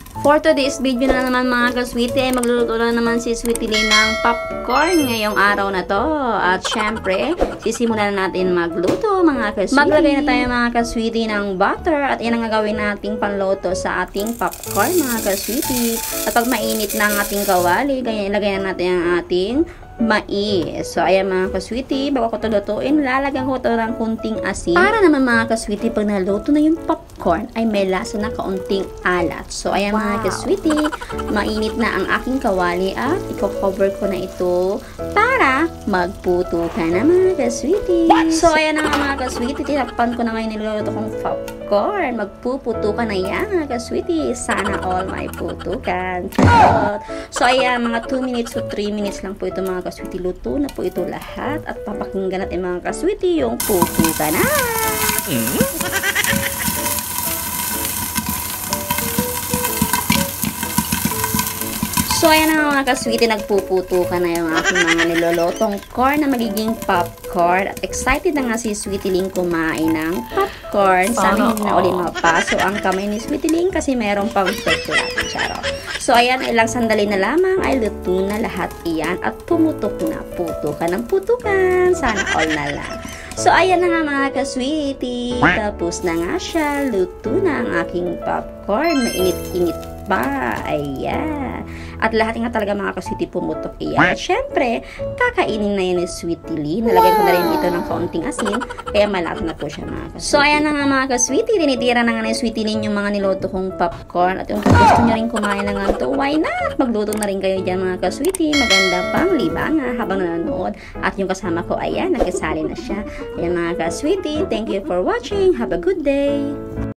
For today's video na naman mga ka-sweetie, ay magluluto na naman si Sweetie Lee ng popcorn ngayong araw na to. At syempre, sisimulan natin magluto mga ka-sweetie. Maglagay na tayo mga ka-sweetie ng butter at yan ang gagawin nating panluto sa ating popcorn mga ka-sweetie. At pag mainit na ang ating kawali, ganyan ilagay na natin ang ating mais. So, ayan mga ka-sweetie, bago ko ito lutuin, lalagyan ko ito ng kunting asin. Para naman mga ka-sweetie, pag naluto na yung popcorn, ay may lasa na kaunting alat. So, ayan mga ka-sweetie, mainit na ang aking kawali at i-cover ko na ito para magputo ka na mga ka-sweetie. So, ayan na mga ka-sweetie, tinakpan ko na ngayon niluluto kong popcorn. Magpuputo ka na yan mga ka-sweetie. Sana all may putukan. So, ayan, mga 2 minutes to 3 minutes lang po ito mga ka-sweetie. Luto na po ito lahat at papakinggan natin mga ka-sweetie yung puto ka na. So, ayan na mga ka-sweetie, nagpuputo ka na yung aking mga nilolotong corn na magiging popcorn. At excited na nga si Sweetie Ling kumain ng popcorn. Sana hindi na ulit mapaso ang kamay ni Sweetie Ling kasi merong pang chocolate. Charo. So, ayan, ilang sandali na lamang ay luto na lahat iyan at pumutok na. Puto ka ng putukan. Sana all na lang. So, ayan na nga mga ka-sweetie. Tapos na nga siya. Luto na ang aking popcorn. Mainit-init pa. Ayan. At lahat nga talaga mga ka-sweetie pumutok iyan. At syempre, kakainin na yun ni Sweetie Lee. Nalagyan ko na rin ito ng kaunting asin. Kaya malasa na po siya mga ka-sweetie. So, ayan na nga mga ka-sweetie. Tinitira na nga ni Sweetie Lee yung mga niluto kong popcorn. At yung gusto nyo rin kumain na nga ito, why not? Magluto na rin kayo dyan mga ka-sweetie. Maganda pang libanga habang nanonood. At yung kasama ko, ayan, nakisali na siya. Ayan mga ka-sweetie. Thank you for watching. Have a good day.